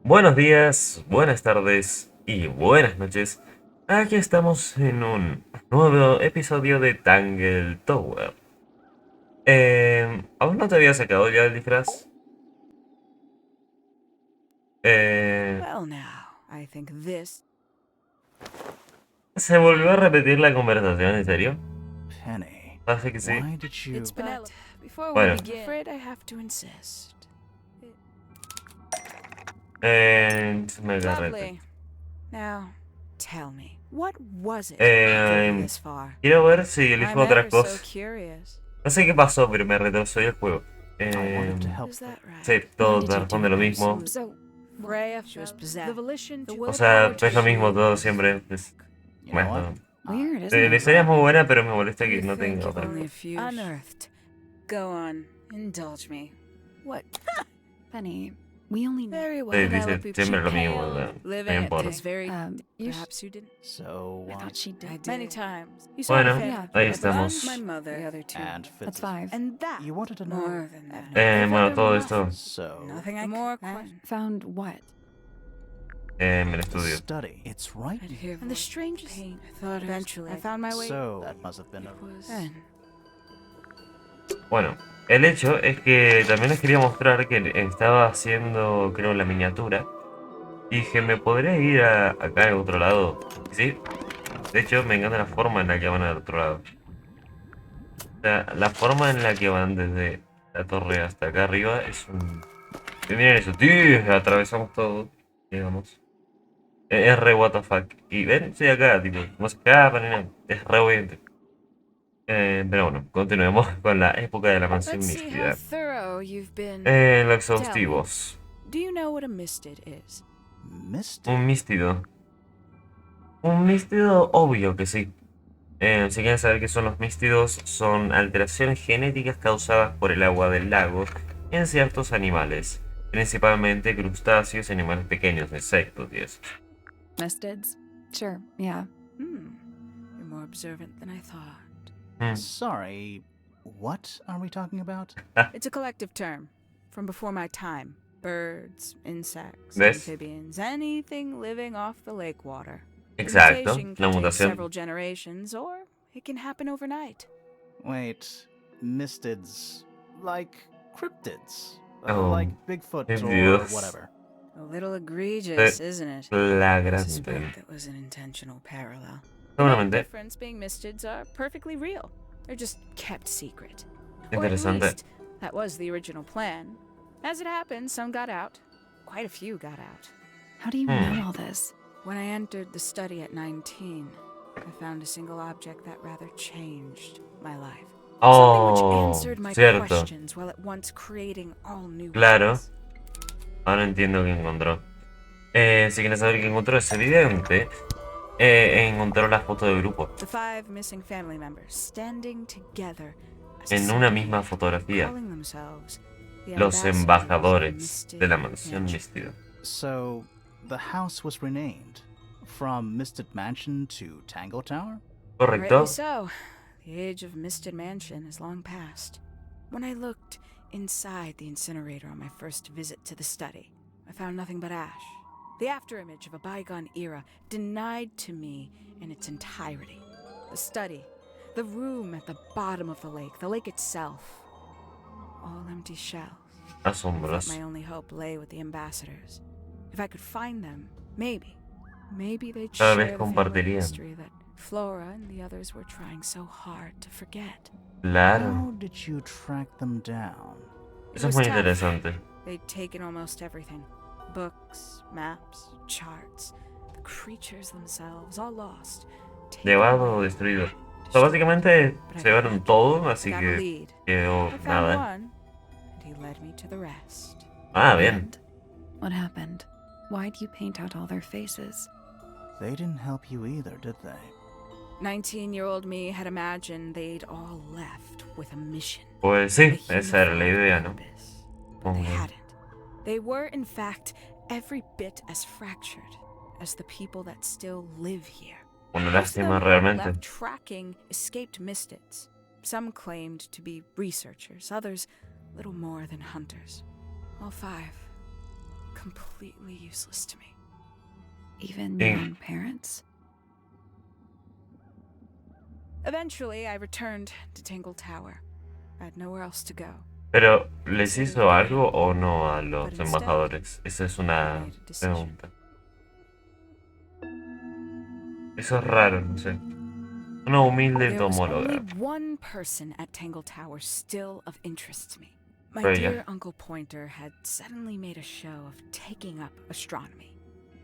Buenos días, buenas tardes y buenas noches. Aquí estamos en un nuevo episodio de Tangle Tower. ¿Aún no te había sacado ya el disfraz? Eh, Well, now, I think this. ¿Se volvió a repetir la conversación, en serio? Penny, Así que sí. why did you... It's Penelope. Before Bueno. we begin, I'm afraid I have to insist. Me agarré. Lovely. Now, tell me, what was it Eh, that drove you this far? Quiero ver si elijo I'm otras ever so cosas. curious. No sé qué pasó, pero me retrasó el juego. I wanted to help Is that right? Sí, todo When did you responde do lo it? mismo. So, Freya, she was possessed. The volition to O sea, es lo mismo todo siempre. You know what? Weird, isn't La it? historia es muy buena, pero me molesta que You no think tenga if otra. only a few unearthed. Go on, indulge me. What? Funny. We only know. Very well. Sí, dice Penelope, siempre she lo mismo. pale, No living at importa. this very. you Perhaps you didn't. So, I thought she did. I did. Many times. You saw Bueno, the family. Yeah. ahí But the one, estamos. my mother, the other two. and That's Fitz. 5. And that. You wanted to know... More than that. Bueno, todo esto So, Nothing I more questions. Found what? en el the estudio. study. It's right. And the strangest pain. I thought eventually I found my way. So, that must have been a... Then, Bueno, el hecho es que también les quería mostrar que estaba haciendo, creo, la miniatura. Y dije, ¿me podría ir acá al otro lado? Y sí, de hecho, me encanta la forma en la que van al otro lado. O sea, la forma en la que van desde la torre hasta acá arriba es un... Miren eso, tío, atravesamos todo, digamos. Es re what the fuck. Y ven, estoy acá, tipo, no se escapan ni nada. Es re obediente. Pero bueno, continuemos con la época de la mansión let's see how místida. thorough you've been. Los exhaustivos. Do you know what a misted is? Missed Un místido. Un místido, obvio que sí. Si quieren saber qué son los místidos, son alteraciones genéticas causadas por el agua del lago en ciertos animales, principalmente crustáceos y animales pequeños, insectos y eso. Mistids? Sure, yeah. You're more observant than I thought. Sorry, what are we talking about? It's a collective term from before my time. Birds, insects, ¿Ves? amphibians, anything living off the lake water. The Exacto, mutation la can take mutación. several generations, or it can happen overnight. Wait, mistids... like cryptids? Oh, Like Bigfoot or Dios. whatever. A little egregious, isn't it? I Flagrante. suspect that was an intentional parallel. The Seguramente. difference being mistids are perfectly real. They're just kept secret. Or at Interesante. least, that was the original plan. As it happened, some got out. Quite a few got out. How do you know all this? When I entered the study at 19, I found a single object that rather changed my life. Something Oh, which answered my cierto. questions while at once creating all new Claro. ones. Ahora entiendo qué encontró. Si quieren saber qué encontró, es evidente. Encontró la foto de grupo. The 5 missing family members standing together as En a una symbol, misma fotografía. calling themselves the Los ambassadors embajadores of de la Mystic mansión Mansion. místida. So, the house was renamed from Misted Mansion to Tangle Tower? ¿Correcto? Rightly so. The age of Misted Mansion is long past. When I looked inside the incinerator on my first visit to the study, I found nothing but ash. The afterimage of a bygone era denied to me in its entirety. The study, the room at the bottom of the lake itself. All empty shells. I thought Asombroso. my only hope lay with the ambassadors. If I could find them, maybe they'd Tal share vez the family compartirían. history that Flora and the others were trying so hard to forget. Claro. How did you track them down? Eso es was muy tough. interesante. They'd taken almost everything. Books, maps, charts, the creatures themselves, all lost. Taken Llevado o away, destruido. O sea, destroyed. básicamente But I se llevaron found todo, así got a que lead. quedó I found nada. one, and he led me to the rest. Ah, bien. And what happened? Why'd you paint out all their faces? They didn't help you either, did they? 19-year-old me had imagined they'd all left with a mission. Pues sí, a esa era la unified idea, ¿no? purpose. But they Supongo. hadn't. They were, in fact, every bit as fractured as the people that still live here. Una Most of lástima them realmente. left tracking escaped mystids. Some claimed to be researchers, others little more than hunters. All 5 completely useless to me. Even your own parents? Eventually, I returned to Tangle Tower. I had nowhere else to go. Pero, ¿les hizo algo o no a los embajadores? Esa es una pregunta. Eso es raro, no sé. Una humilde There was only tomóloga. one person at Tangle Tower still of interest to me. My Freya. dear Uncle Pointer had suddenly made a show of taking up astronomy.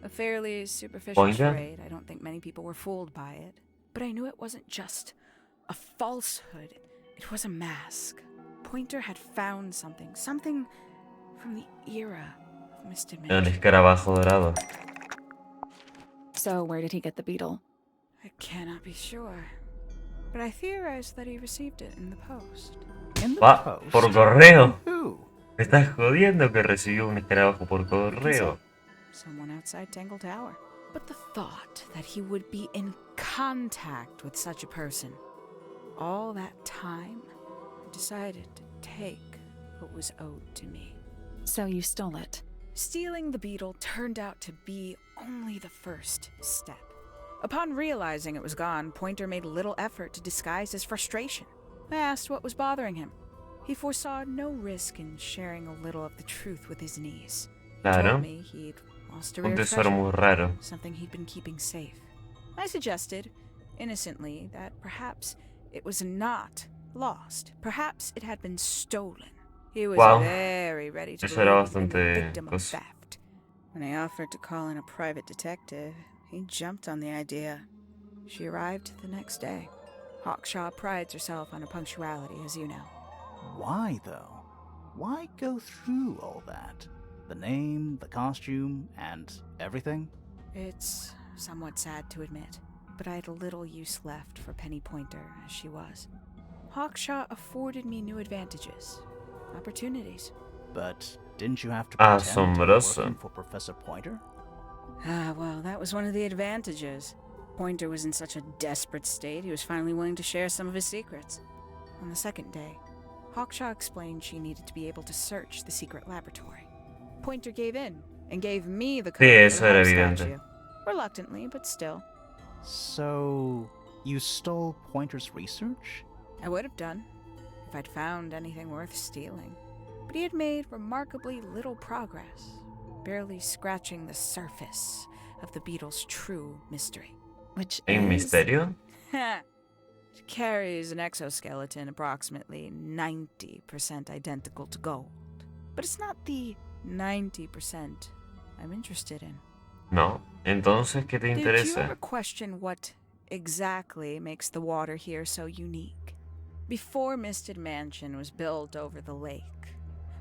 A fairly superficial Pointer? charade. I don't think many people were fooled by it. But I knew it wasn't just a falsehood. It was a mask. Pointer had found something from the era of Mr. El Mansion. escarabajo dorado. So, where did he get the beetle? I cannot be sure. But I theorize that he received it in the post. In the Va, post? por correo. Who? Me estás jodiendo que recibió un escarabajo por correo. Someone outside Tangle Tower. But the thought that he would be in contact with such a person, all that time, I decided to take what was owed to me. So you stole it. Stealing the beetle turned out to be only the first step. Upon realizing it was gone, Pointer made little effort to disguise his frustration. I asked what was bothering him. He foresaw no risk in sharing a little of the truth with his niece. He Claro. told me he'd lost a Un rare tesoro treasure, muy raro. something he'd been keeping safe. I suggested, innocently, that perhaps it was not lost. Perhaps it had been stolen. He was Wow. very ready to Eso era believe he'd been the bastante victim of cosa. theft. When I offered to call in a private detective, he jumped on the idea. She arrived the next day. Hawkshaw prides herself on her punctuality, as you know. Why, though? Why go through all that? The name, the costume, and everything? It's somewhat sad to admit, but I had little use left for Penny Pointer as she was. Hawkshaw afforded me new advantages, opportunities. But didn't you have to pretend to be Asombroso. working for Professor Pointer? Ah, well, that was one of the advantages. Pointer was in such a desperate state, he was finally willing to share some of his secrets. On the second day, Hawkshaw explained she needed to be able to search the secret laboratory. Pointer gave in and gave me the code Sí, for eso the era Hulk evidente. statue. Reluctantly, but still. So, you stole Pointer's research? I would have done if I'd found anything worth stealing. But he had made remarkably little progress, barely scratching the surface of the beetle's true mystery. Which ¿En is... misterio? It carries an exoskeleton approximately 90% identical to gold. But it's not the 90% I'm interested in. No. Entonces, ¿qué te Did you interesa? ever question what exactly makes the water here so unique? Before Misted Mansion was built over the lake,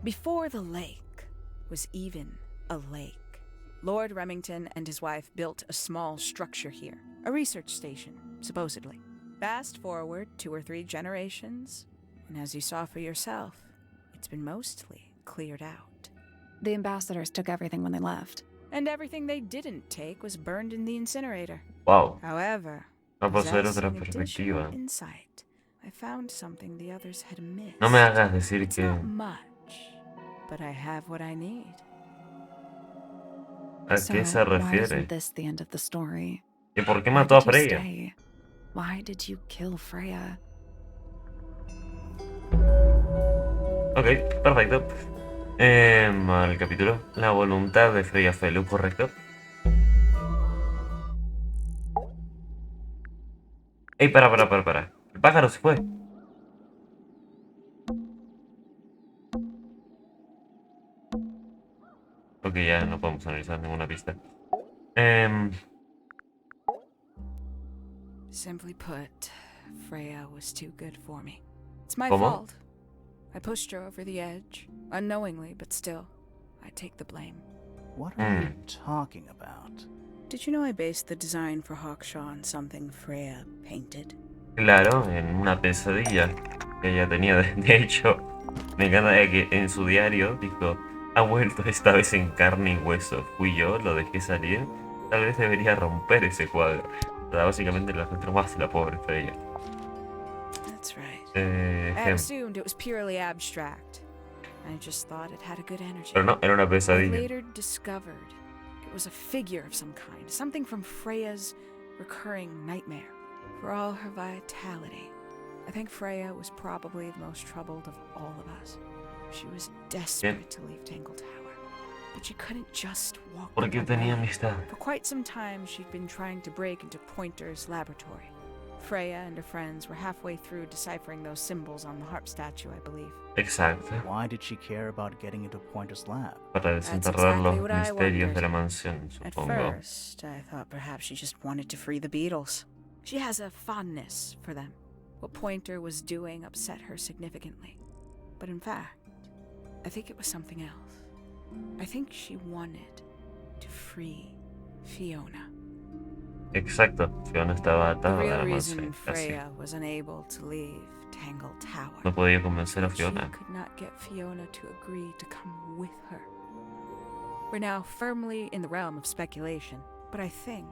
before the lake was even a lake, Lord Remington and his wife built a small structure here, a research station, supposedly. Fast forward 2 or 3 generations, and as you saw for yourself, it's been mostly cleared out. The ambassadors took everything when they left. And everything they didn't take was burned in the incinerator. Wow. However, Va a poseer otra possessing additional perspectiva. insight, I found something the others had missed. No me hagas decir It's que... not much, but I have what I need. ¿A So, qué se why refiere? isn't this the end of the story? ¿Y por qué Why mató a did you Freya? stay? Why did you kill Freya? Ok, perfecto. Al capítulo. La voluntad de Freya Felu, ¿correcto? Ey, para. El pájaro se fue. Ok, ya no podemos analizar ninguna pista. Simply put, Freya was too good for me. It's my ¿Cómo? fault. I pushed her over the edge, unknowingly, but still, I take the blame. What are you talking about? Did you know I based the design for Hawkshaw on something Freya painted? Claro, en una pesadilla que ella tenía. De hecho, me encanta que en su diario dijo: ha vuelto esta vez en carne y hueso. Fui yo, lo dejé salir. Tal vez debería romper ese cuadro. O sea, básicamente la más la pobre Freya. That's right. I Ejemplo. assumed it was purely abstract. I just thought it had a good energy. Pero no, era una I pesadilla. later discovered it was a figure of some kind, something from Freya's recurring nightmare. For all her vitality, I think Freya was probably the most troubled of all of us. She was desperate to leave Tangle Tower, but she couldn't just walk Porque tenía amistad. For quite some time, she'd been trying to break into Pointer's laboratory. Freya and her friends were halfway through deciphering those symbols on the harp statue, I believe. Exacto. Why did she care about getting into Pointer's lab? Para desenterrar los misterios de la mansión, At supongo. first, I thought perhaps she just wanted to free the Beatles. She has a fondness for them. What Pointer was doing upset her significantly. But in fact, I think it was something else. I think she wanted to free Fiona. Exacto. Fiona estaba The atada a real la reason mansión. Casi. Freya was unable to leave Tangle Tower. No podía convencer a She Fiona. could not get Fiona to agree to come with her. We're now firmly in the realm of speculation, but I think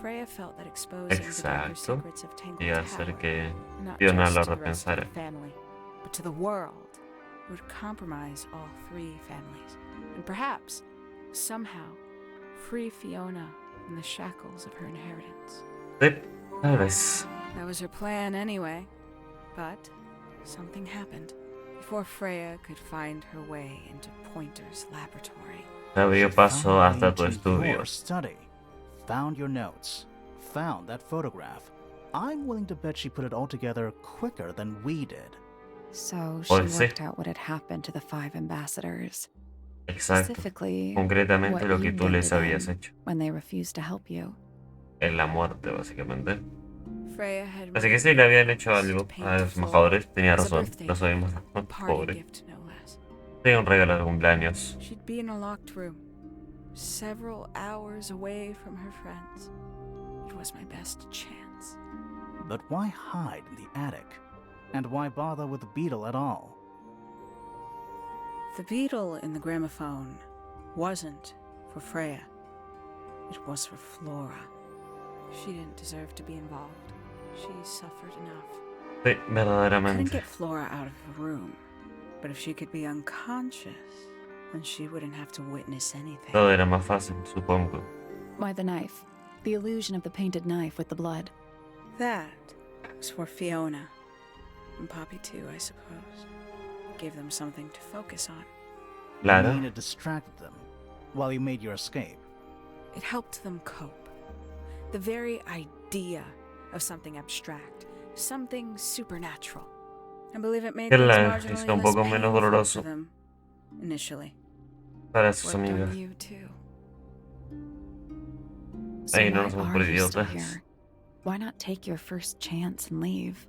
Freya felt that exposing the darker Exacto. secrets of Tangle Y Tower, hacer que not Fiona just lo to the rest of repensara. the family, but to the world, would compromise all three families, and perhaps, somehow, free Fiona from the shackles of her inheritance. Sí, tal vez. That was her plan anyway, but something happened before Freya could find her way into Pointer's laboratory. Se abrió paso Found hasta tu into estudio. your study. Found your notes. Found that photograph. I'm willing to bet she put it all together quicker than we did. So she Pues sí. worked out what had happened to the 5 ambassadors. Exacto. Specifically, Concretamente what lo que you tú did les to habías them hecho. when they refused to help you. En la muerte, básicamente. Freya had Así que sí, le habían hecho algo paint a the los floor embajadores. Tenía as a razón. birthday Lo sabemos. party Pobre. gift, no less. Tenía un regalo de cumpleaños. She'd be in a locked room, several hours away from her friends. It was my best chance. But why hide in the attic? And why bother with the beetle at all? The beetle in the gramophone wasn't for Freya. It was for Flora. She didn't deserve to be involved. She suffered enough. Sí, Couldn't verdaderamente. get Flora out of her room, but if she could be unconscious, then she wouldn't have to witness anything. Todo era más fácil, supongo. Why the knife? The illusion of the painted knife with the blood. That was for Fiona. And Poppy too, I suppose. Gave them something to focus on. You Claro. mean it distracted them while you made your escape? It helped them cope. The very idea of something abstract, something supernatural. I believe it made Que things la marginally hizo un less poco menos painful doloroso. for them initially. Para sus Worked amigas. on you too. So Hey, no why somos are you still idiotas. here? Why not take your first chance and leave?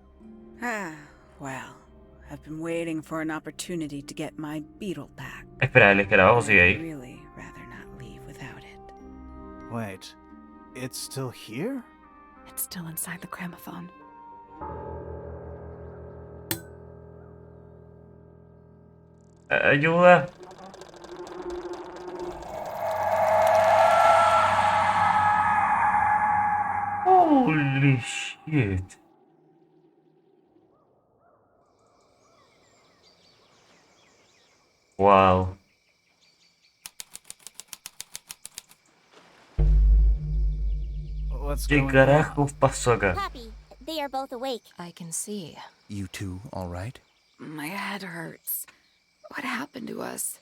Ah, well, I've been waiting for an opportunity to get my beetle back. Espera, el escarabajo sigue I'd ahí. really rather not leave without it. Wait, it's still here? It's still inside the gramophone. Ayuda. Holy shit. Wow. What's ¿Qué going on? carajos pasó acá? Poppy, they are both awake. I can see. You two all right? My head hurts. What happened to us?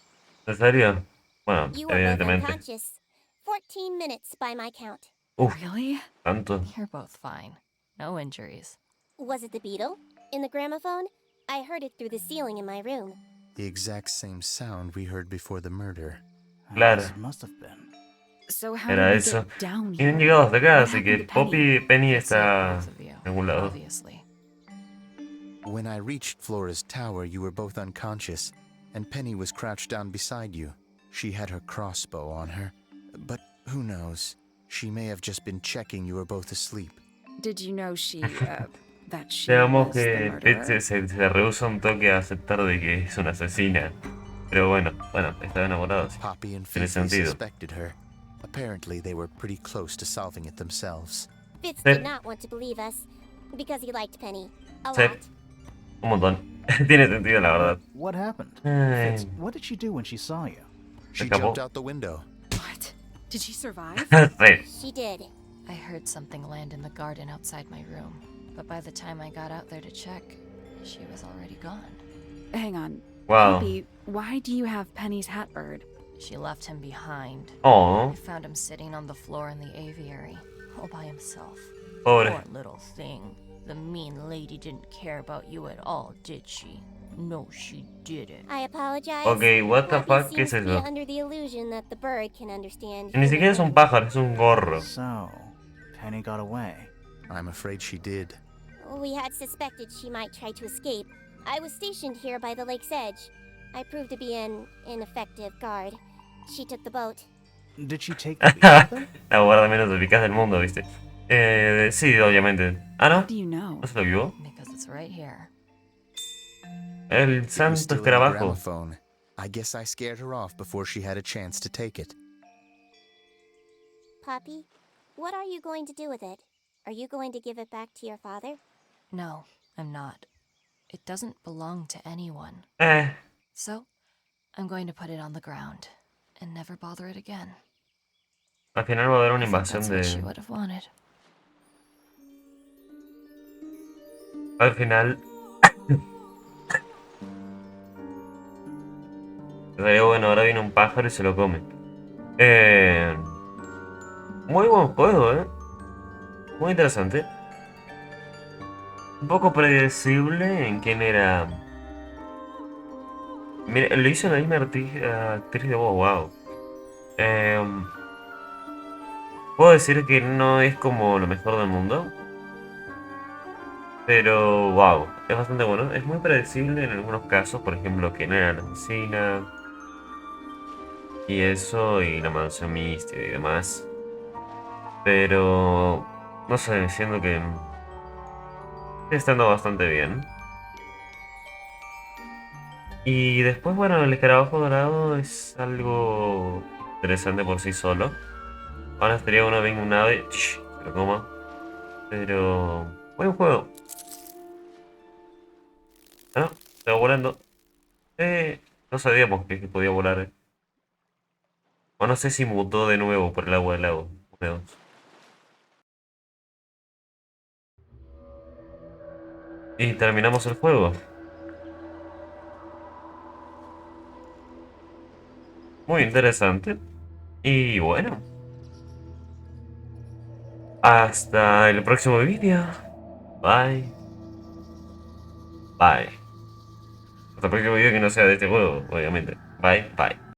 ¿En serio? Bueno, You were both evidentemente. unconscious. 14 minutes by my count. Uf, Really? tanto. You're both fine. No injuries. Was it the beetle? In the gramophone? I heard it through the ceiling in my room. The exact same sound we heard before the murder. Claro. This must have been. So how Era did we eso. get down Y han here? llegado hasta acá, What así que happened to Penny? Poppy Penny It's está both of you, en algún lado. obviously. When I reached Flora's tower, you were both unconscious, and Penny was crouched down beside you. She had her crossbow on her, but who knows? She may have just been checking you were both asleep. Did you know that she Digamos was the que murderer? Pete se rehúsa un toque a aceptar de que es una asesina. Pero bueno, estaba enamorado. Sí. Poppy and Tiene Fifi sentido. suspected her. Apparently, they were pretty close to solving it themselves. Fitz Sí. did not want to believe us because he liked Penny a Sí. lot. Un montón. Tiene sentido, la verdad. What happened? Ay, Fitz, what did she do when she saw you? She acabó. jumped out the window. What? Did she survive? Sí. She did. I heard something land in the garden outside my room, but by the time I got out there to check, she was already gone. Hang on. Wow. Poppy, why do you have Penny's hat bird? She left him behind. Oh, I found him sitting on the floor in the aviary, all by himself. pobre. Poor little thing. The mean lady didn't care about you at all, did she? No, she didn't. I apologize. Ok, what the Poppy fuck, ¿qué seems es to be eso? under the illusion that the bird can understand Ni siquiera es un human pájaro, es un gorro. So, Penny got away. I'm afraid she did. language. We had suspected she might try to escape. I was stationed here by the lake's edge. I proved to be an ineffective guard. She took the boat. Did she take the beast with her? La guarda menos eficaz del mundo, ¿viste? Sí, obviamente. Ah, ¿no? How do you know? ¿No se lo vio? Because it's right here. El It was santo still in the escarabajo. gramophone. I guess I scared her off before she had a chance to take it. Poppy, what are you going to do with it? Are you going to give it back to your father? No, I'm not. It doesn't belong to anyone. Eh, So, I'm going to put it on the ground and never bother it again. al final va a haber I una think invasión that's what she de... would have wanted. Al final... Sería bueno, ahora viene un pájaro y se lo come. Muy buen juego, Muy interesante. Un poco predecible en quién era. Mira, lo hizo la misma actriz de voz, wow. Puedo decir que no es como lo mejor del mundo. Pero wow, es bastante bueno. Es muy predecible en algunos casos, por ejemplo, quién era la asesina. Y eso, y la mansión misterio y demás. Pero no sé, siento que está estando bastante bien. Y después, bueno, el escarabajo dorado es algo interesante por sí solo. Ahora estaría uno venga un ave, se lo coma. Pero buen juego. Ah, no, estaba volando. No sabíamos que podía volar. O no sé si mutó de nuevo por el agua del lago. Una de dos. Y terminamos el juego. Muy interesante. Y bueno, hasta el próximo vídeo. Bye. Bye. Hasta el próximo vídeo que no sea de este juego, obviamente. Bye, bye.